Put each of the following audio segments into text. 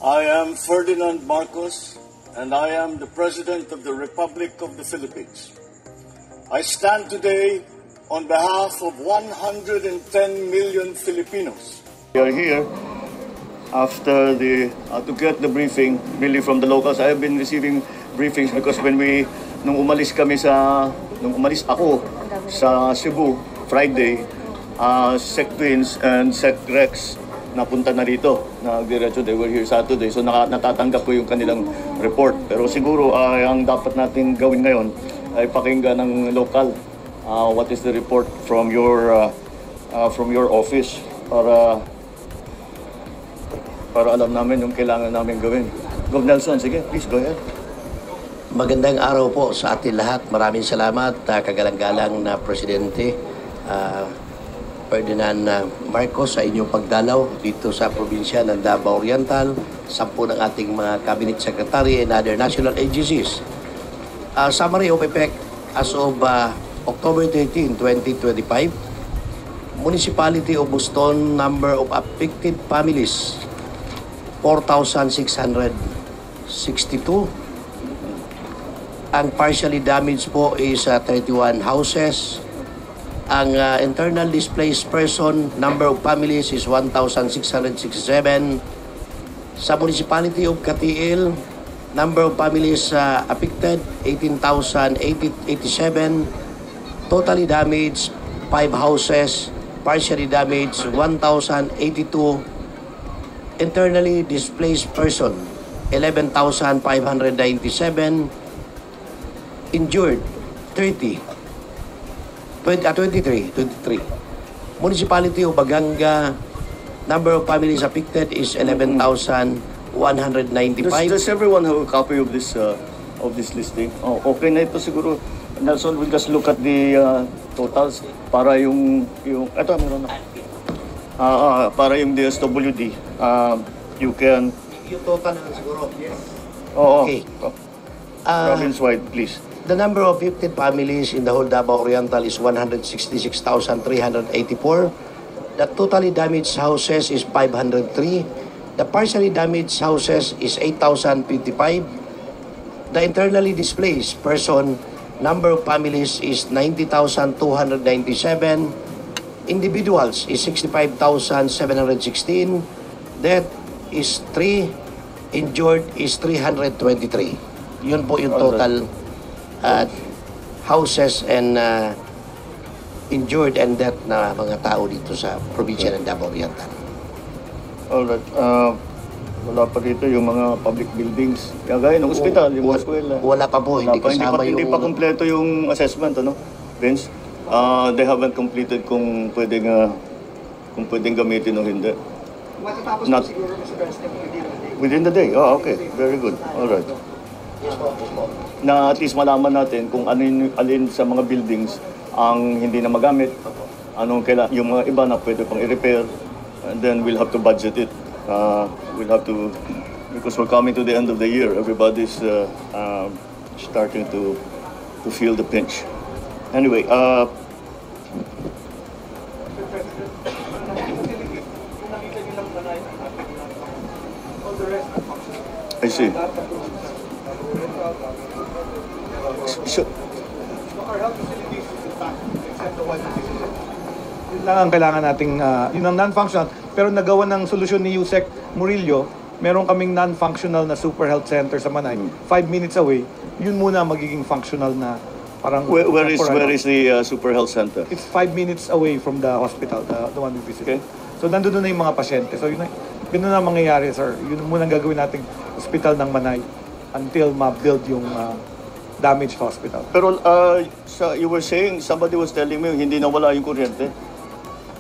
I am Ferdinand Marcos, and I am the President of the Republic of the Philippines. I stand today on behalf of 110 million Filipinos. We are here after to get the briefing really from the locals. I have been receiving briefings because nung umalis ako sa Cebu Friday, Sec Twins and Sec Rex napunta na rito. Nagdiretso, they were here Saturday. So natatanggap ko yung kanilang report. Pero siguro ang dapat natin gawin ngayon ay pakinggan ng local. What is the report from your office para alam namin yung kailangan namin gawin. Gov. Nelson, sige, please go ahead. Magandang araw po sa atin lahat. Maraming salamat, kagalang-galang na Presidente Ferdinand Marcos, sa inyong pagdalaw dito sa probinsya ng Davao Oriental, 10 ng ating mga Cabinet Secretary and other national agencies. Summary of effect as of October 13, 2025, Municipality of Boston, number of affected families, 4,662. Ang partially damaged po is 31 houses. Ang internal displaced person, number of families is 1,667. Sa Municipality of Katiil, number of families affected, 18,887. Totally damaged, 5 houses. Partially damaged, 1,082. Internally displaced person, 11,597. Injured, 23. Municipality of Baganga, number of families affected is 11,195. Does everyone have a copy of this listing? Oh, okay na ito siguro. Nelson, we'll just look at the totals para yung eto meron na. Para yung DSWD, you can. Yung total na siguro. Yes. Oo. Okay. Province-wide, please. The number of affected families in the whole Davao Oriental is 166,384. The totally damaged houses is 503. The partially damaged houses is 8,055. The internally displaced person, number of families is 90,297. Individuals is 65,716. Death is 3. Injured is 323. Yun po yung total houses and injured and death na mga tao dito sa probinsya ng Davao Oriental. Alright. Wala pa dito yung mga public buildings. Gaya ng ospital, yung eskwela. Wala pa po. Hindi kasama Hindi pa kompleto yung assessment, ano? Vince? They haven't completed kung pwedeng gamitin o hindi. Matatapos po siguro sa within the day? Oh, okay. Very good. Alright. Yes po. Na at least malaman natin kung alin sa mga buildings ang hindi na magamit, yung mga iba na pwede pang i-repair, and then we'll have to budget it. We'll have to, because we're coming to the end of the year, everybody's starting to feel the pinch. Anyway, I see. So, our health facilities is intact, except the one facility. Yun lang ang kailangan nating, yun ang non-functional. Pero nagawa ng solusyon ni Yusek Murillo, meron kaming non-functional na super health center sa Manay. 5 minutes away, yun muna magiging functional na parang... Where is the super health center? It's 5 minutes away from the hospital, the one we visited. Okay. So nandun na yung mga pasyente. So yun na mangyayari, sir. Yun muna ang gagawin nating hospital ng Manay until ma-build yung damaged hospital. Pero you were saying, somebody was telling me, hindi nawala yung kuryente?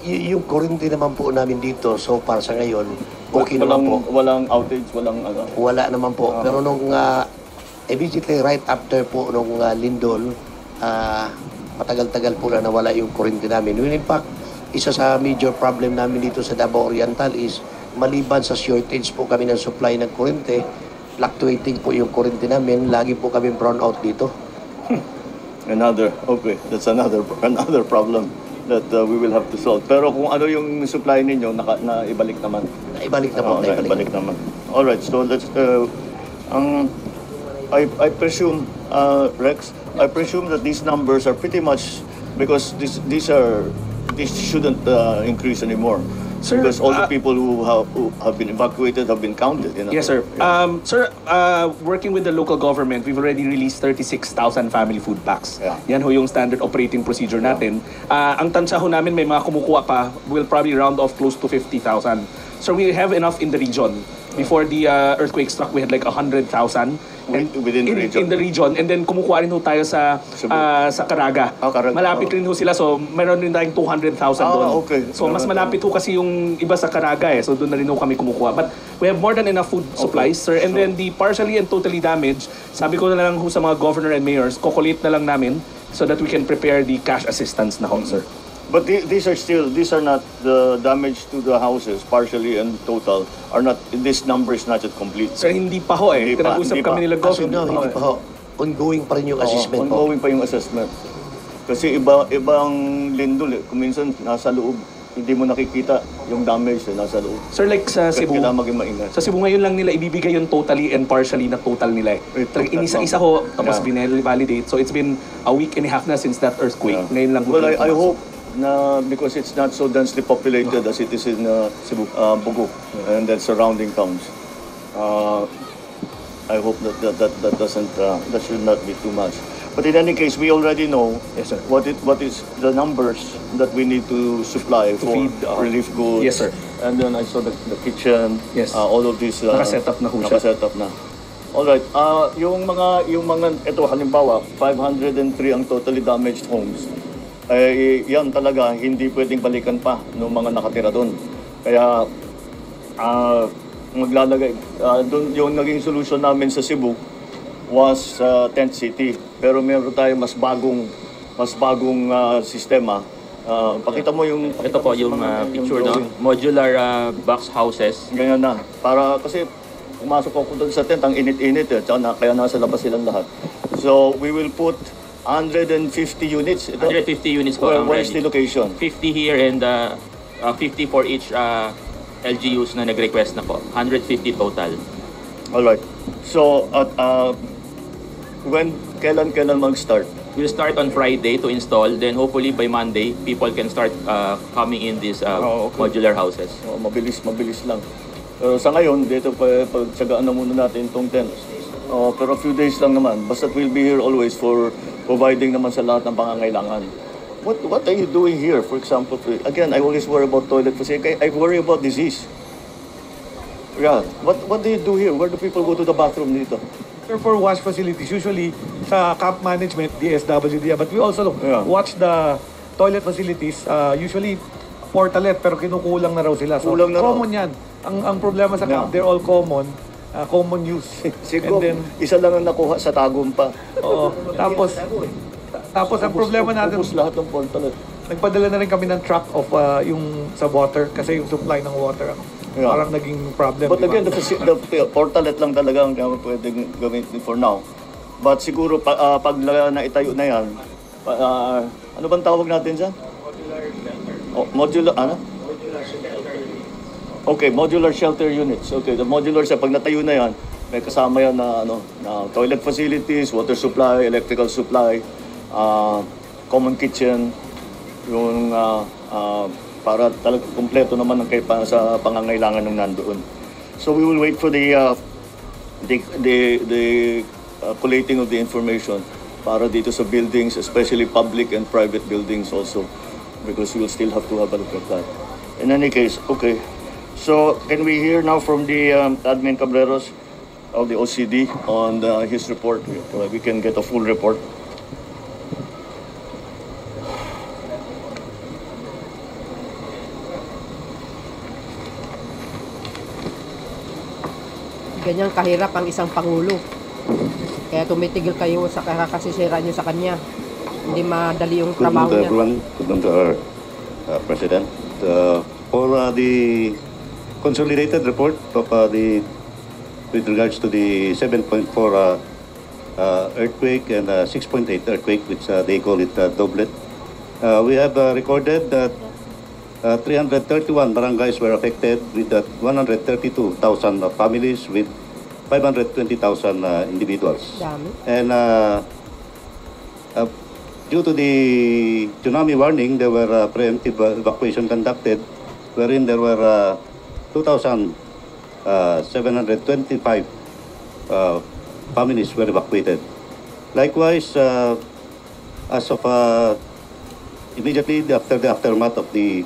Yung kuryente naman po namin dito, so para sa ngayon, okay naman po. Walang outage, walang ano? Wala naman po. Pero nung immediately right after po nung lindol, matagal-tagal po na nawala yung kuryente namin. In fact, isa sa major problem namin dito sa Davao Oriental is maliban sa shortage po kami ng supply ng kuryente, fluctuating po yung kuryente namin, lagi po kami brown out dito. Okay, that's another problem. that we will have to solve. Pero kung ano yung supply ninyo, naibalik naman. Naibalik na po, Naibalik naman. Alright, so let's, I presume, Rex, I presume that these numbers are pretty much, because these shouldn't increase anymore. Sir, because all the people who have been evacuated have been counted. Yes, sir. Sir, working with the local government, we've already released 36,000 family food packs. Yeah. Yan ho yung standard operating procedure natin. Ang tansya ho namin, may mga kumukuha pa, will probably round off close to 50,000. So we have enough in the region. Before the earthquake struck, we had like 100,000. Within the region? In the region. And then kumukuha rin ho tayo sa Caraga. Caraga. Malapit rin ho sila. So meron rin tayong 200,000 doon. Okay. So mas malapit ho kasi yung iba sa Caraga eh. So doon na rin ho kami kumukuha. But we have more than enough food supplies, sir. And then the partially and totally damaged, sabi ko na lang ho sa mga governor and mayors, kokolate na lang namin so that we can prepare the cash assistance na ho, sir. But these are not the damage to the houses, partially and total, are not, this number is not yet complete. Sir, hindi pa ho eh. Hindi pa, Pinag-usap hindi kami pa. nila As of governor. now, hindi pa ho. Ongoing pa rin yung assessment po. Ongoing pa yung assessment. Kasi ibang lindol eh. Kung minsan nasa loob, hindi mo nakikita yung damage nasa loob. Sir, like sa Kaya Cebu, kailangan maging maingat. sa Cebu ngayon lang nila ibibigay yung totally and partially na total nila eh. Talagang inisa-isa ho, tapos binel-validate. So it's been a week and a half na since that earthquake. Yeah. Ngayon lang ho. Well, I hope na because it's not so densely populated as it is in Cebu, Bogo and then surrounding towns. I hope that doesn't that should not be too much. But in any case, we already know Yes, sir. what is the numbers that we need to supply for feed, relief goods. Yes, sir. And then I saw the kitchen. Yes. All of these Nakaset up na ho siya. nakaset up na. Alright, yung mga ito halimbawa 503 ang totally damaged homes. Yan talaga hindi pwedeng balikan pa ng mga nakatira doon. Kaya maglalagay doon yung naging solution namin sa Cebu was tent city. Pero meron tayong mas bagong sistema. Pakita mo yung Ito po yung picture, no? Modular box houses. ganyan na. Para kasi pumasok ako doon sa tent, ang init-init eh. Tsaka kaya nasa labas silang lahat. So we will put 150 units. Ito, 150 units po ang where is the ready. location? 50 here and 50 for each LGUs na nag-request na po. 150 total. Alright. So, kailan mag-start? We'll start on Friday to install. Then hopefully by Monday, people can start coming in these Okay. modular houses. Mabilis lang. Pero sa ngayon, dito pagtsagaan na muna natin itong tent. Pero a few days lang naman. Basta we'll be here always for providing naman sa lahat ng pangangailangan. What are you doing here? For example, again, I always worry about toilet facility. I worry about disease. Yeah. What do you do here? Where do people go to the bathroom dito? Sir, for wash facilities, usually sa camp management, DSWD, but we also Yeah. watch the toilet facilities, usually portalet, pero kinukulang na raw sila. So, Kulang na raw. common yan. Ang problema sa camp, Yeah. they're all common use. Siguro, And then, isa lang ang nakuha sa Tagumpa. oo, tapos ang problema natin, Ubus lahat ng portalet. nagpadala na rin kami ng truck of yung sa water, kasi yung supply ng water, Yeah. parang naging problem. But di ba? again, the portalet lang talaga ang pwedeng gamitin for now. But siguro pag naitayo na yan, ano bang tawag natin dyan? Modular, ano? Okay, modular shelter units. Okay, the modular pag natayo na yan, may kasama yan na toilet facilities, water supply, electrical supply, common kitchen, yung para talagang kompleto naman ng sa pangangailangan ng nandoon. So we will wait for the collating of the information para dito sa buildings, especially public and private buildings also, because we will still have to have a look at that. In any case, okay. So can we hear now from the Admin Cabreros of the OCD on his report? We can get a full report. Ganyan kahirap ang isang pangulo. Kaya tumitigil kayo sa kakasisira nyo sa kanya. Hindi madali yung Good trabaho morning to niya. everyone. Good morning to our President. For the consolidated report of with regards to the 7.4 earthquake and 6.8 earthquake, which they call it doublet, we have recorded that 331 barangays were affected with 132,000 families with 520,000 individuals. Dami. And due to the tsunami warning, there were preemptive evacuation conducted, wherein there were 2,725 families were evacuated. Likewise, as of immediately after the aftermath of the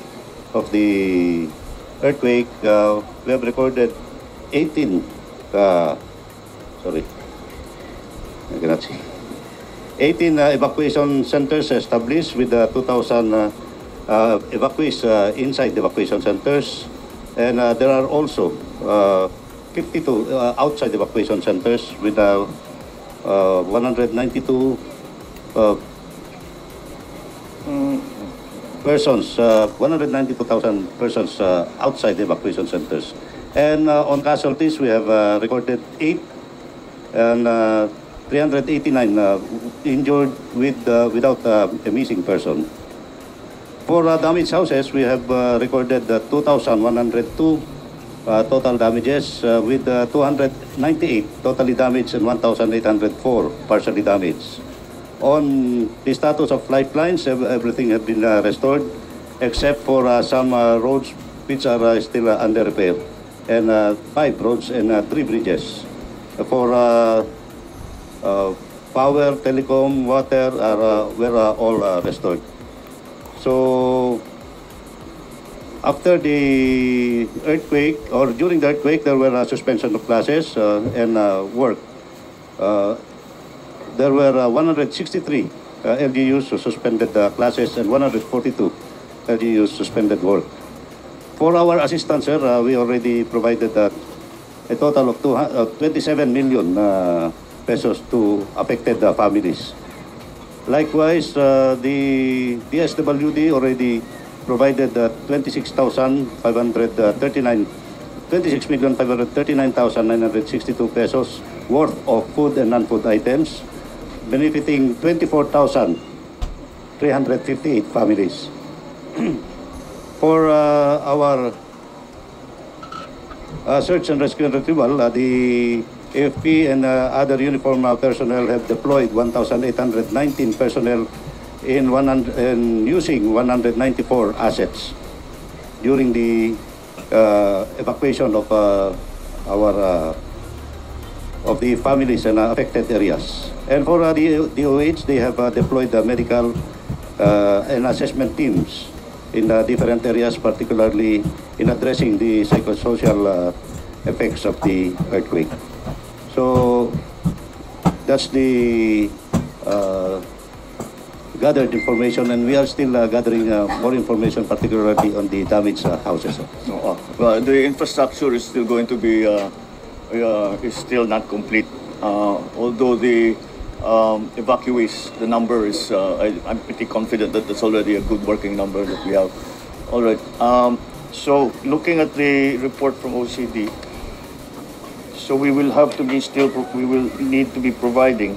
earthquake, we have recorded 18. Sorry, I cannot see. 18 evacuation centers established with 2,000 evacuees inside the evacuation centers, and there are also 52 outside evacuation centers with 192 persons, 192,000 persons outside the evacuation centers. And on casualties, we have recorded 8 and 389 injured without a missing person. For damaged houses, we have recorded 2,102 total damages with 298 totally damaged and 1,804 partially damaged. On the status of lifelines, everything has been restored except for some roads which are still under repair, and 5 roads and 3 bridges. For power, telecom, water were all restored. So after the earthquake, or during the earthquake, there were a suspension of classes and work. There were 163 LGUs who suspended classes and 142 LGUs suspended work. For our assistance, sir, we already provided a total of 27 million pesos to affected families. Likewise, the DSWD already provided 26,539,962 pesos worth of food and non-food items, benefiting 24,358 families. For our search and rescue and retrieval, the AFP and other uniform personnel have deployed 1,819 personnel in using 194 assets during the evacuation of the families in affected areas. And for the DOH, they have deployed the medical and assessment teams in different areas, particularly in addressing the psychosocial effects of the earthquake. So that's the gathered information, and we are still gathering more information, particularly on the damaged houses. Well, the infrastructure is still going to be is still not complete. Although the evacuees, the number is, I'm pretty confident that that's already a good working number that we have. All right. So looking at the report from OCD, so we will have to be we will need to be providing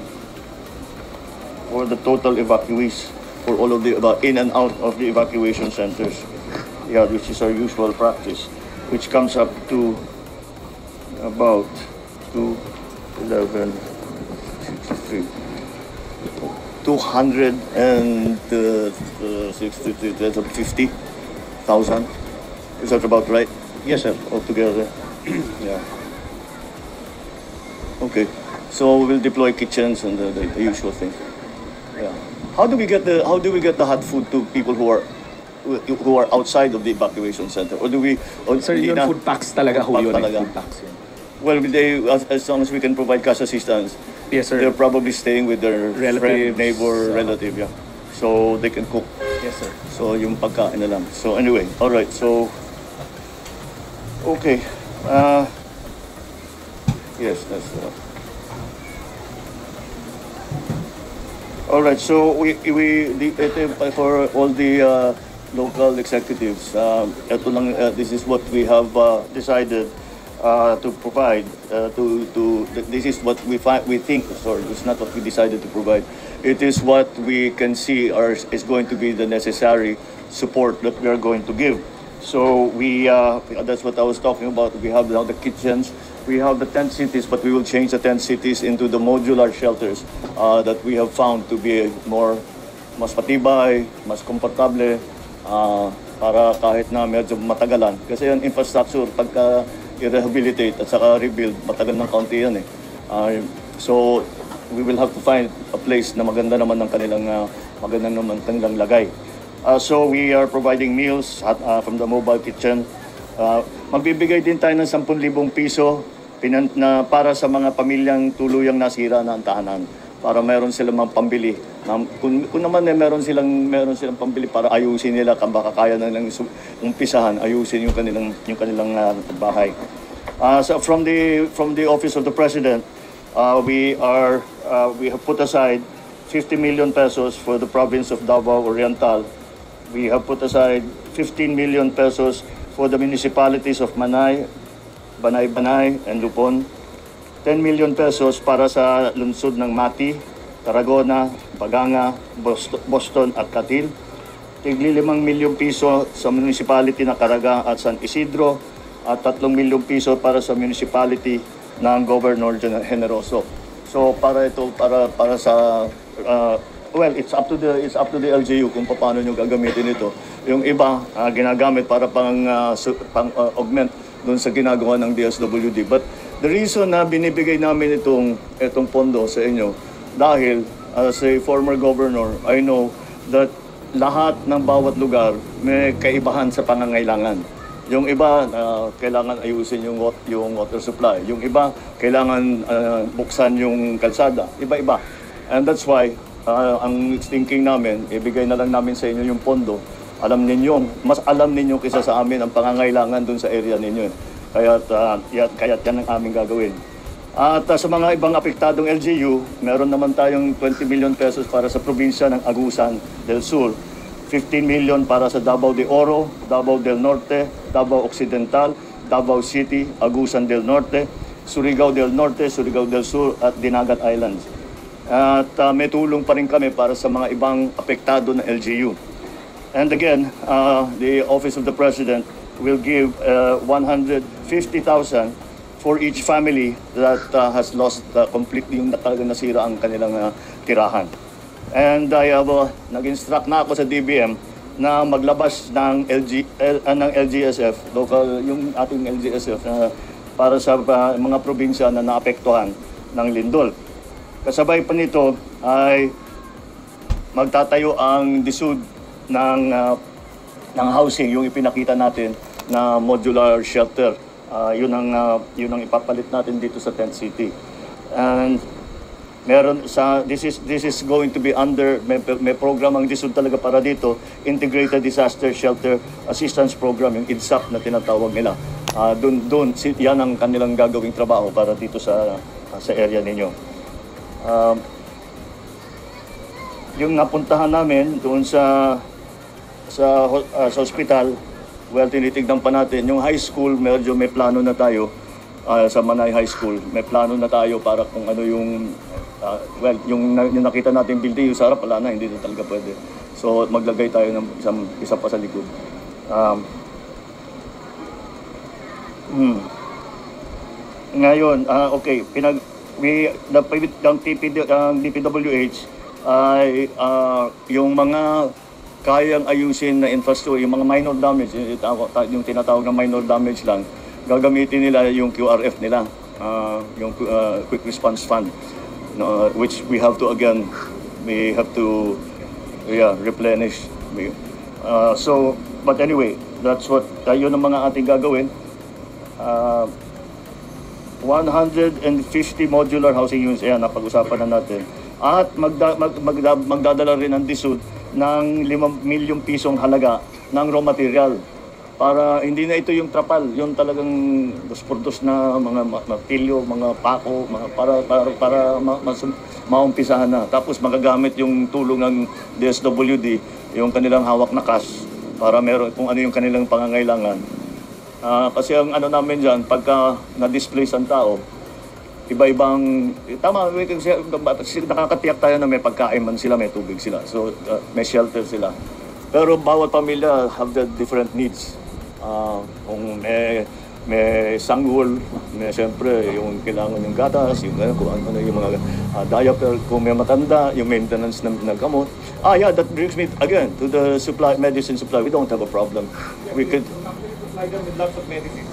for the total evacuees for all of the in and out of the evacuation centers. Yeah, which is our usual practice, which comes up to about 263. 263, that's 50,000. Is that about right? Yes, sir. Altogether. Yeah. Okay. So we'll deploy kitchens and the usual thing. Yeah. How do we get the hot food to people who are outside of the evacuation center? Or do we? Or Sir, yun food packs talaga ho yun. Food packs yun. Well, as long as we can provide cash assistance, yes, sir. They're probably staying with their relatives, friend, neighbor, relative, yeah. So they can cook. Yes, sir. So yung pagkain na lang. So anyway, all right. So okay. Yes, that's. All right. So for all the local executives, this is what we have decided. to provide this is what we think, sorry, it's not what we decided to provide. It is what we can see is going to be the necessary support that we are going to give. So that's what I was talking about. We have now the kitchens, we have the tent cities, but we will change the tent cities into the modular shelters that we have found to be mas matibay, mas komportable, para kahit na medyo matagalan. Kasi yung infrastructure, pagka i-rehabilitate at saka rebuild, matagal ng kaunti yan eh. So we will have to find a place na maganda naman ng kanilang lagay. So we are providing meals from the mobile kitchen. Magbibigay din tayo ng 10,000 piso para sa mga pamilyang tuluyang nasira na ang tahanan, para meron silang pambili. Kung naman meron silang pambili para ayusin nila, baka kaya na lang umpisahan, ayusin yung kanilang bahay. So from the Office of the President, we have put aside 50 million pesos for the province of Davao Oriental. We have put aside 15 million pesos for the municipalities of Manay, Banay, and Lupon. 10 million pesos para sa lungsod ng Mati, Tarragona, Baganga, Boston at Catil. Tigli 5 milyong piso sa municipality na Caraga at San Isidro at 3 milyong piso para sa municipality ng Governor Generoso. So para sa well, it's up to the LGU kung paano nyo gagamitin ito. Yung iba ginagamit para pang-augment doon sa ginagawa ng DSWD. But the reason na binibigay namin itong pondo sa inyo, dahil as a former governor, I know that lahat ng bawat lugar may kaibahan sa pangangailangan. Yung iba, kailangan ayusin yung water supply. Yung iba, kailangan buksan yung kalsada. Iba-iba. And that's why, ang thinking namin, ibigay na lang namin sa inyo yung pondo. Mas alam ninyo kaysa sa amin ang pangangailangan dun sa area ninyo. Kaya't yan ang aming gagawin. At sa mga ibang apektadong LGU, meron naman tayong 20 million pesos para sa probinsya ng Agusan del Sur, 15 million para sa Davao de Oro, Davao del Norte, Davao Occidental, Davao City, Agusan del Norte, Surigao del Norte, Surigao del Sur at Dinagat Islands. At may tulong pa rin kami para sa mga ibang apektado na LGU. And again, the Office of the President will give 150,000 for each family that has lost completely, yung talagang nasira ang kanilang tirahan. And I have nag-instruct na ako sa DBM na maglabas ng LGSF, yung ating LGSF para sa mga probinsya na naapektuhan ng lindol. Kasabay pa nito ay magtatayo ang DSUD ng housing, yung ipinakita natin na modular shelter. Yun ang ipapalit natin dito sa Tent City. And this is going to be under may program ang DSUD talaga para dito, Integrated Disaster Shelter Assistance Program, yung IDSAP na tinatawag nila. Yan ang kanilang gagawing trabaho para dito sa area ninyo. Yung napuntahan namin doon sa ospital, well, tinitignan pa natin. Yung high school, medyo may plano na tayo sa Manay High School. May plano na tayo para kung ano yung yung nakita natin building, yung sarap, wala na, hindi na talaga pwede. So maglagay tayo ng isa pa sa likod. Ngayon, okay, ang DPWH ay yung mga kayang ayusin na infrastructure, yung mga minor damage, yung tinatawag na minor damage lang, gagamitin nila yung QRF nila, yung Quick Response Fund, which we have to replenish. But anyway, that's what yun ang mga ating gagawin. 150 modular housing units, ayan, napag-usapan na natin. At magdadala rin ang DSUD ng 5 milyong pisong halaga ng raw material. Para hindi na ito yung trapal, yung talagang dos-por-dos na mga martilyo, mga pako, para maumpisahan na. Tapos magagamit yung tulong ng DSWD, yung kanilang hawak na cash, para meron kung ano yung kanilang pangangailangan. Kasi ang ano namin dyan, pagka na-displace ang tao, iba-ibang, tama, kasi nakakatiyak tayo na may pagkain man sila, may tubig sila. So, may shelter sila. Pero bawat pamilya have the different needs. Kung may sanggol, may siyempre yung kailangan yung gatas, yung kung ano yung mga diaper, kung may matanda, yung maintenance ng gamot. Yeah, that brings me again to the supply, medicine supply. We don't have a problem. We could supply them with lots of medicine.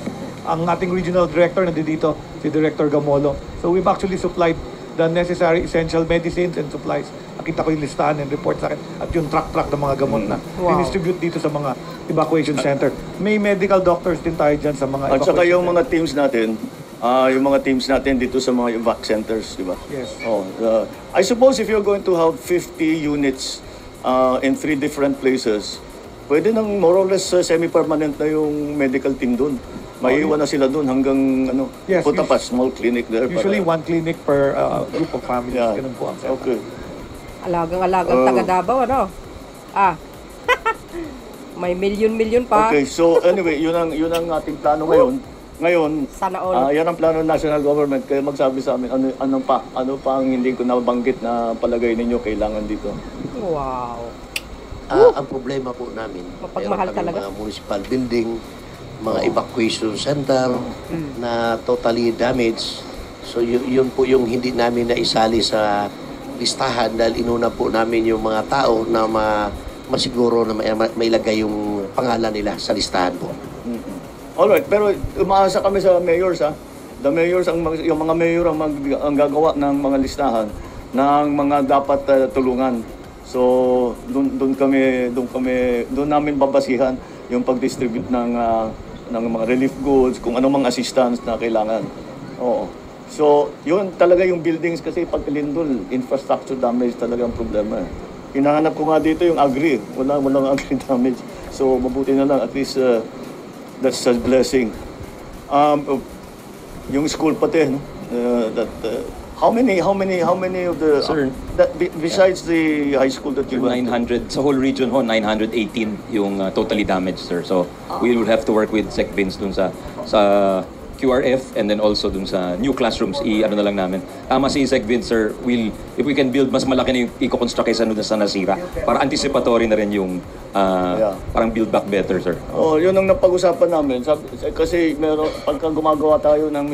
Ang ating regional director nandito, si Director Gamolo. So we've actually supplied the necessary essential medicines and supplies. Nakita ko yung listahan and report sa akin at yung truck ng mga gamot na distribute dito sa mga evacuation center. May medical doctors din tayo dyan sa mga at saka yung mga teams natin, dito sa mga evac centers, di ba? Yes. I suppose if you're going to have 50 units in 3 different places, pwede nang more or less semi-permanent na yung medical team doon. Maiiwan na sila doon hanggang Yes, put up a small clinic there. Usually one clinic per group of families. Yeah. Ganun po ang setup. Okay. Alagang taga Davao, ano? May milyon-milyon pa. Okay, so anyway, yun ang ating plano ngayon. Ngayon, Sana all. yan ang plano ng national government. Kaya magsabi sa amin, ano pa ang hindi ko nabanggit na palagay ninyo kailangan dito. Wow. Ang problema po namin, Mapagmahal meron kami talaga. mga municipal building, mga evacuation center na totally damaged. So yun po yung hindi namin naisali sa listahan dahil inuna po namin yung mga tao na masiguro na mailagay yung pangalan nila sa listahan po. Alright, pero umaasa kami sa mayors The mayors, yung mga mayor ang gagawa ng mga listahan ng mga dapat tulungan. So doon namin babasihan yung pag-distribute ng mga relief goods, kung anong mga assistance na kailangan. Oo. So, yun talaga yung buildings kasi pag lindol, infrastructure damage talaga ang problema. Hinahanap ko nga dito yung agri. Walang agri damage. So, mabuti na lang. At least, that's a blessing. Yung school pati, no? How many of the... Sir, besides the high school that you went to? 900, sa whole region 918 yung totally damaged, sir. So, we will have to work with SecBins dun sa QRF and then also dun sa new classrooms, na lang namin. Tama si SecBins, sir, if we can build, mas malaki na yung i-construct kaysa nung sa nasira. Para anticipatory na rin yung parang build back better, sir. Yun ang napag-usapan namin. Kasi pagka gumagawa tayo ng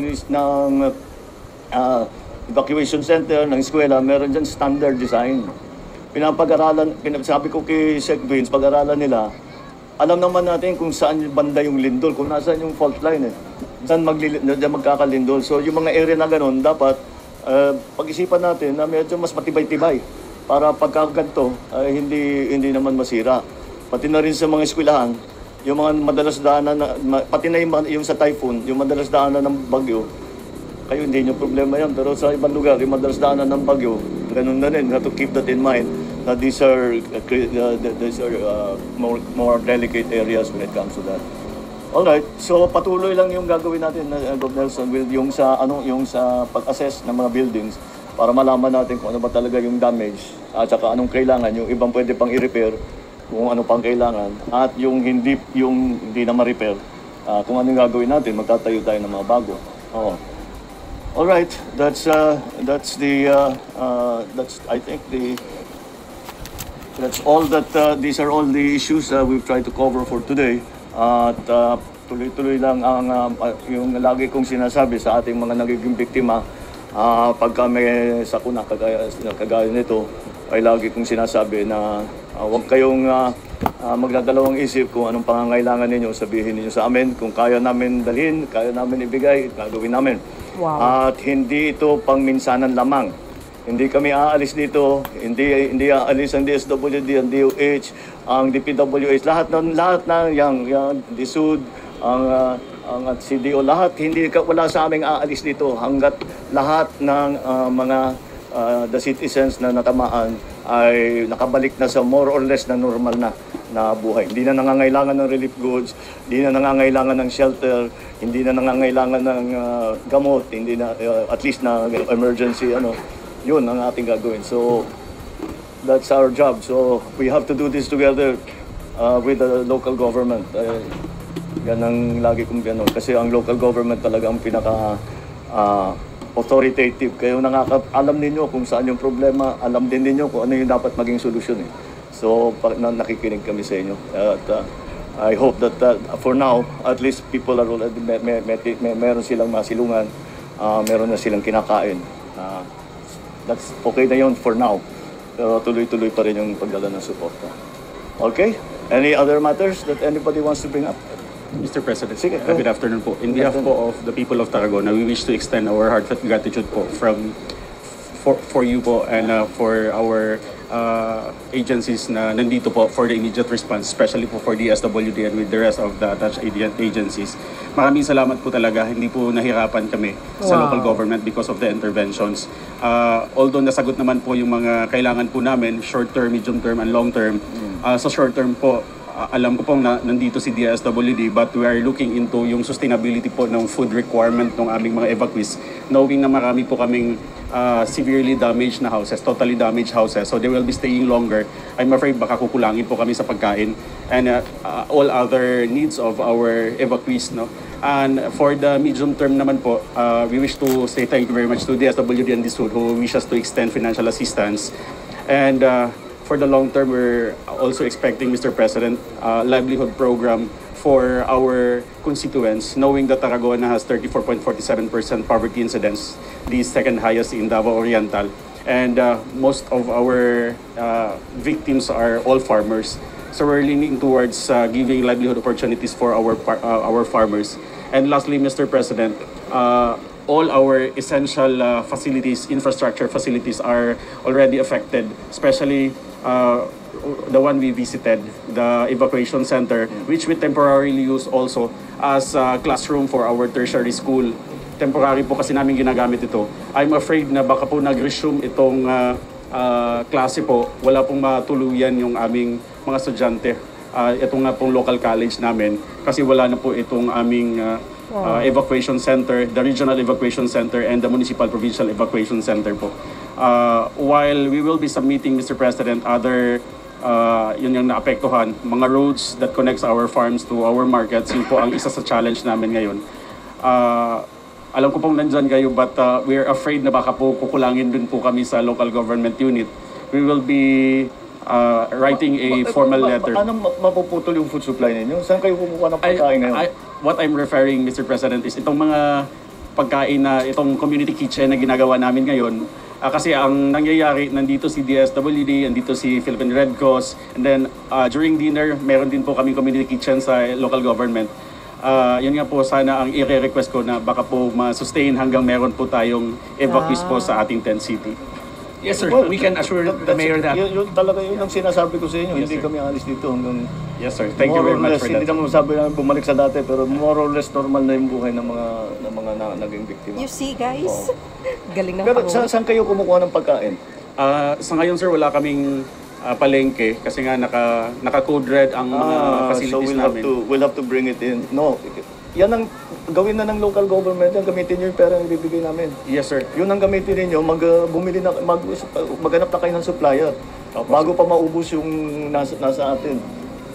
evacuation center ng eskwela, meron dyan standard design. Sabi ko kay SecBins, pag-aralan nila, alam naman natin kung saan banda yung lindol, kung nasaan yung fault line. Saan magkakalindol. So yung mga area na ganun, dapat pag-isipan natin na medyo mas matibay-tibay para pagkaganto hindi naman masira. Pati na rin sa mga eskwelahan, yung mga madalas daanan, pati na yung sa typhoon, yung madalas daanan ng bagyo, kayo hindi nyo problema yan. Pero sa ibang lugar, yung madalas daanan ng bagyo, ganun na rin. You have to keep that in mind na these are more delicate areas when it comes to that. Alright, so patuloy lang yung gagawin natin, Gov. Nelson, yung sa pag-assess ng mga buildings para malaman natin kung ano ba talaga yung damage at saka anong kailangan, yung ibang pwede pang i-repair, kung ano pang kailangan, at yung hindi na ma-repair, kung ano yung gagawin natin, magtatayo tayo ng mga bago. All right, that's I think that's all that these are all the issues we've tried to cover for today. At tuloy-tuloy lang ang yung lagi kong sinasabi sa ating mga nagiging biktima pagka may sakuna kagaya nito, ay lagi kong sinasabi na huwag kayong magdadalawang isip kung anong pangangailangan ninyo, sabihin ninyo sa amin. Kung kaya namin dalhin, kaya namin ibigay, gagawin namin. Wow. At hindi ito pangminsanan lamang. Hindi kami aalis dito, hindi aalis ang DSWD, ang DOH, ang DPWH, lahat na yang DSUD, ang CDO, lahat wala sa aming aalis dito hanggat lahat ng the citizens na natamaan ay nakabalik na sa more or less na normal na buhay. Hindi na nangangailangan ng relief goods, hindi na nangangailangan ng shelter, hindi na nangangailangan ng gamot, hindi na at least na emergency yun ang ating gagawin. So that's our job. So we have to do this together with the local government. Yan ang lagi kong gano'n. Kasi ang local government talaga ang pinaka authoritative. Kayo alam ninyo kung saan yung problema, alam din ninyo kung ano yung dapat maging solusyon. So, nakikinig kami sa inyo. At I hope that for now, at least people are already, meron silang masilungan, meron na silang kinakain. That's okay na yun for now. Pero tuloy-tuloy pa rin yung pagdala ng suporta. Okay? Any other matters that anybody wants to bring up? Mr. President, Sige, good afternoon po. In behalf po of the people of Tarragona, we wish to extend our heartfelt gratitude po for you po and for our agencies na nandito po for the immediate response, especially po for DSWD and with the rest of the attached agencies. Maraming salamat po talaga. Hindi po nahirapan kami sa local government because of the interventions. Although nasagot naman po yung mga kailangan po namin, short term, medium term, and long term. Sa short term po, alam ko pong nandito si DSWD, but we are looking into yung sustainability po ng food requirement ng aming mga evacuees, knowing na marami po kaming severely damaged na houses, totally damaged houses, so they will be staying longer. I'm afraid baka kukulangin po kami sa pagkain and all other needs of our evacuees, no? And for the medium term naman po, we wish to say thank you very much to DSWD and DSUD who wish us to extend financial assistance. And for the long term, we're also expecting, Mr. President, livelihood program for our constituents, knowing that Tarragona has 34.47% poverty incidence, the second highest in Davao Oriental. And most of our victims are all farmers. So we're leaning towards giving livelihood opportunities for our farmers. And lastly, Mr. President, all our essential facilities, infrastructure facilities are already affected, especially the one we visited, the evacuation center, which we temporarily use also as a classroom for our tertiary school. Temporary po kasi namin ginagamit ito. I'm afraid na baka po nag-resume itong klase po, wala pong matuluyan yung aming mga estudyante. Ito nga pong local college namin kasi wala na po itong aming evacuation center, the regional evacuation center and the municipal provincial evacuation center po. While we will be submitting, Mr. President, other yun yung naapektuhan, mga roads that connects our farms to our markets, yun po ang isa sa challenge namin ngayon. Alam ko pong nandyan kayo, but we're afraid na baka po kukulangin din po kami sa local government unit. We will be writing a formal letter. Paano mapuputol yung food supply ninyo? Saan kayo kumukuha ng pagkain ngayon? What I'm referring, Mr. President, is itong mga pagkain na itong community kitchen na ginagawa namin ngayon. Kasi ang nangyayari, nandito si DSWD, nandito si Philippine Red Cross, and then during dinner, meron din po kami community kitchen sa local government. Yun nga po, sana ang i-request ko na baka po ma-sustain hanggang meron po tayong evacuees po sa ating tent city. Yes, sir. We can assure the mayor that. Yun talaga yun ang sinasabi ko sa inyo. Hindi kami alis dito hanggang... Yes, sir. Thank you very much for that. Hindi naman masabi namin bumalik sa dati, pero more or less normal na yung buhay ng mga naging biktima. You see, guys? Galing ng Pero Pangulo. saan kayo kumukuha ng pagkain? Sa ngayon, sir, wala kaming palengke kasi nga naka-code red ang mga facilities namin. We'll have to bring it in. No, yan ang gawin na ng local government, yan gamitin nyo yung pera na ibibigay namin. Yes, sir. Yun ang gamitin ninyo, maghanap na kayo ng supplier. Bago pa maubos yung nasa atin.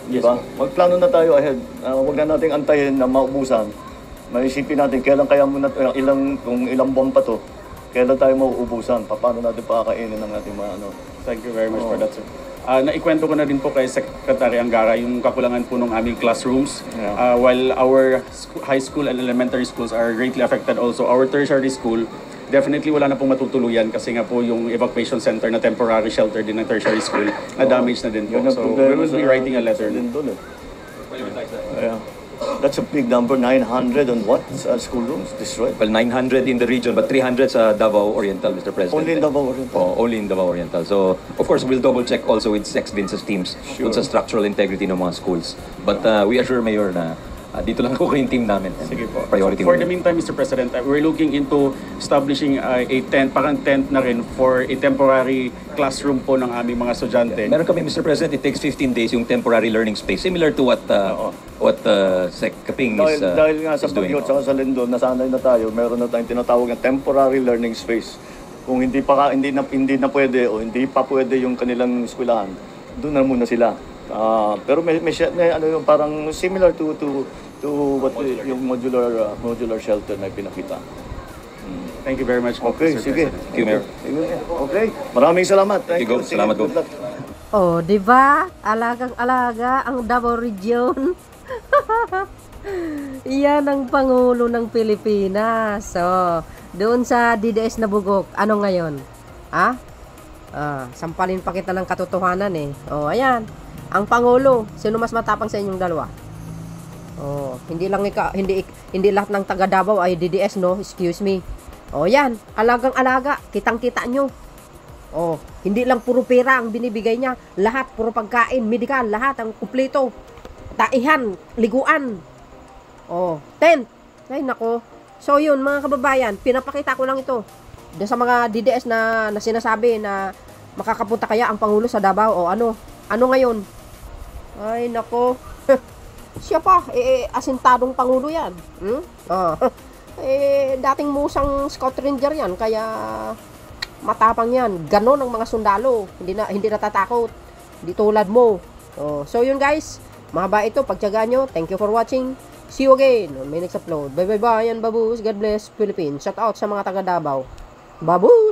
Yes, diba? Magplano na tayo ahead. Huwag na nating antayin na maubusan. Maisipin natin kailan kaya muna kung ilang buwan pa to, kailan tayo mauubusan, paano natin pakakainin ng ating mga ano. Thank you very much for that, sir. Naikwento ko na din po kay Secretary Angara yung kakulangan po ng aming classrooms. While our high school and elementary schools are greatly affected also, our tertiary school, definitely wala na pong matutuluyan kasi nga po yung evacuation center na temporary shelter din ng tertiary school na damage na din po. So we will be writing a letter. That's a big number, 900 on what? School rooms destroyed? Well, 900 in the region, but 300 sa Davao Oriental, Mr. President. Only in Davao Oriental? Oh, only in Davao Oriental. So, of course, we'll double-check also with SecVince's teams sa structural integrity ng mga schools. But we assure Mayor na dito lang ko yung team namin. Sige po. Priority For the meantime, Mr. President, we're looking into establishing a tent, parang tent na rin for a temporary classroom po ng aming mga estudyante. Meron kami, Mr. President, it takes 15 days yung temporary learning space, similar to what Sec Kaping is doing. Dahil nga sa Bagyo at sa Lindol, nasanay na tayo, meron na tayong tinatawag na temporary learning space. Kung hindi na pwede o hindi pa pwede yung kanilang eskwelahan, doon na muna sila. Pero may ano yung parang similar to to yung modular shelter na pinakita. Thank you very much po, Okay, Mr. sige. President. Thank you, Mayor. Okay, maraming salamat. Thank you, Sige, salamat po. good luck. Oh, di ba? Alagang-alaga ang Davao Region. Iyan ang Pangulo ng Pilipinas. So, doon sa DDS na bugok, ano ngayon? Ha? Sampalin pa kita ng katotohanan eh. Oh, ayan. Ang Pangulo, sino mas matapang sa inyong dalawa? Oh, hindi lahat ng taga Davao ay DDS, no? Excuse me. Oh, yan. Alagang-alaga. Kitang-kita nyo. Oh, hindi lang puro pera ang binibigay niya. Lahat, puro pagkain, medikal, lahat ang kumpleto. Taihan, liguan. Oh, tent. Ay, nako. So, yun, mga kababayan, pinapakita ko lang ito. Doon sa mga DDS na sinasabi na makakapunta kaya ang Pangulo sa Davao o ano. Ano ngayon? Ay, nako. Siya pa, asintadong Pangulo yan. Dating musang Scout Ranger yan, kaya matapang yan. Ganon ang mga sundalo. Hindi natatakot. Hindi tulad mo. So yun guys, mahaba ito. Pagtyagaan nyo. Thank you for watching. See you again on my next upload. Bye bye bye and baboos. God bless Philippines. Shout out sa mga taga Davao. Baboos!